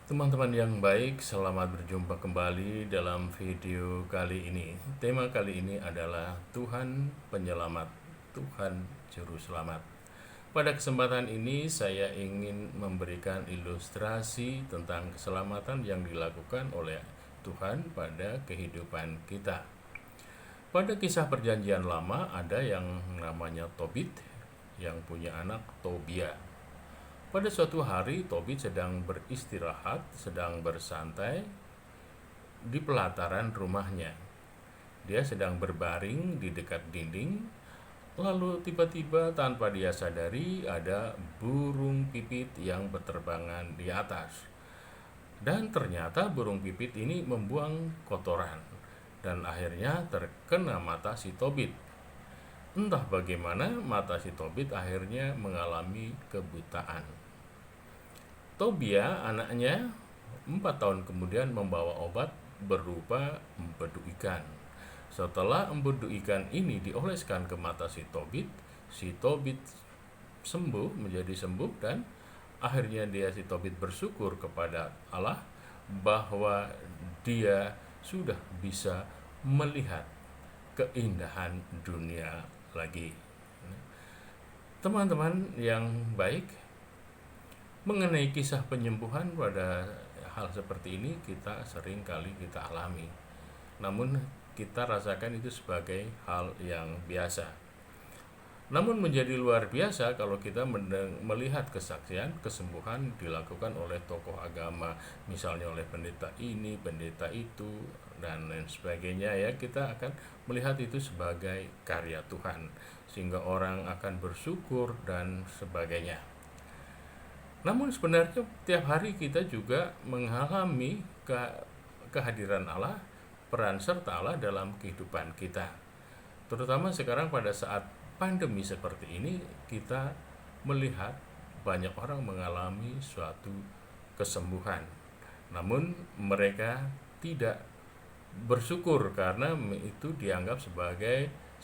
Teman-teman yang baik, selamat berjumpa kembali dalam video kali ini. Tema kali ini adalah Tuhan Penyelamat, Tuhan Juru Selamat. Pada kesempatan ini saya ingin memberikan ilustrasi tentang keselamatan yang dilakukan oleh Tuhan pada kehidupan kita. Pada kisah perjanjian lama ada yang namanya Tobit yang punya anak Tobia. Pada suatu hari, Tobit sedang beristirahat, sedang bersantai di pelataran rumahnya. Dia sedang berbaring di dekat dinding, lalu tiba-tiba tanpa dia sadari ada burung pipit yang berterbangan di atas. Dan ternyata burung pipit ini membuang kotoran, dan akhirnya terkena mata si Tobit. Entah bagaimana mata si Tobit akhirnya mengalami kebutaan. Tobia, anaknya, 4 tahun kemudian membawa obat berupa empedu ikan. Setelah empedu ikan ini dioleskan ke mata si Tobit menjadi sembuh, dan akhirnya si Tobit bersyukur kepada Allah bahwa dia sudah bisa melihat keindahan dunia lagi. Teman-teman yang baik, mengenai kisah penyembuhan pada hal seperti ini kita sering kali kita alami. Namun kita rasakan itu sebagai hal yang biasa. Namun menjadi luar biasa kalau kita melihat kesaksian kesembuhan dilakukan oleh tokoh agama, misalnya oleh pendeta ini, pendeta itu, dan lain sebagainya ya. Kita akan melihat itu sebagai karya Tuhan, sehingga orang akan bersyukur dan sebagainya. Namun sebenarnya tiap hari kita juga mengalami kehadiran Allah, peran serta Allah dalam kehidupan kita. Terutama sekarang pada saat pandemi seperti ini, kita melihat banyak orang mengalami suatu kesembuhan. Namun mereka tidak bersyukur karena itu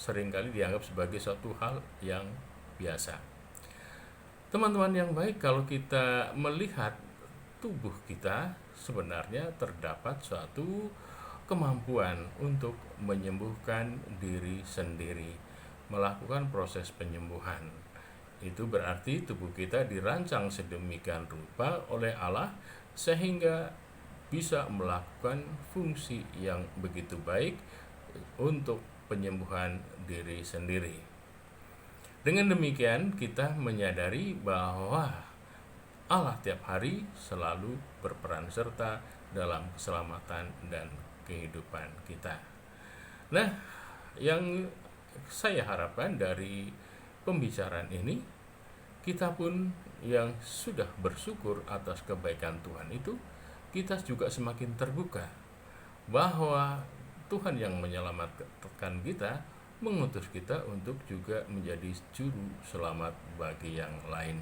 seringkali dianggap sebagai suatu hal yang biasa. Teman-teman yang baik, kalau kita melihat tubuh kita, sebenarnya terdapat suatu kemampuan untuk menyembuhkan diri sendiri, melakukan proses penyembuhan. Itu berarti tubuh kita dirancang sedemikian rupa oleh Allah sehingga bisa melakukan fungsi yang begitu baik untuk penyembuhan diri sendiri. Dengan demikian kita menyadari bahwa Allah tiap hari selalu berperan serta dalam keselamatan dan kehidupan kita. Nah, yang saya harapkan dari pembicaraan ini, kita pun yang sudah bersyukur atas kebaikan Tuhan itu, kita juga semakin terbuka bahwa Tuhan yang menyelamatkan kita, mengutus kita untuk juga menjadi juru selamat bagi yang lain.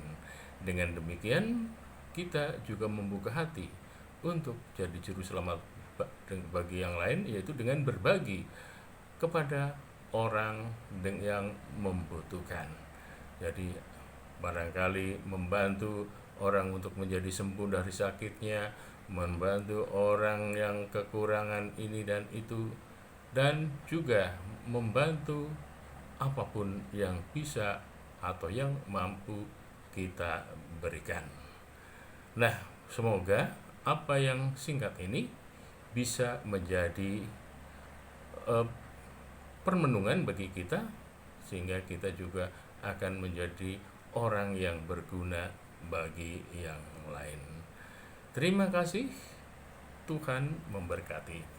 Dengan demikian kita juga membuka hati untuk jadi juru selamat bagi yang lain, yaitu dengan berbagi kepada orang yang membutuhkan. Jadi barangkali membantu orang untuk menjadi sembuh dari sakitnya, membantu orang yang kekurangan ini dan itu, dan juga membantu apapun yang bisa atau yang mampu kita berikan. Nah, semoga apa yang singkat ini bisa menjadi permenungan bagi kita, sehingga kita juga akan menjadi orang yang berguna bagi yang lain. Terima kasih, Tuhan memberkati.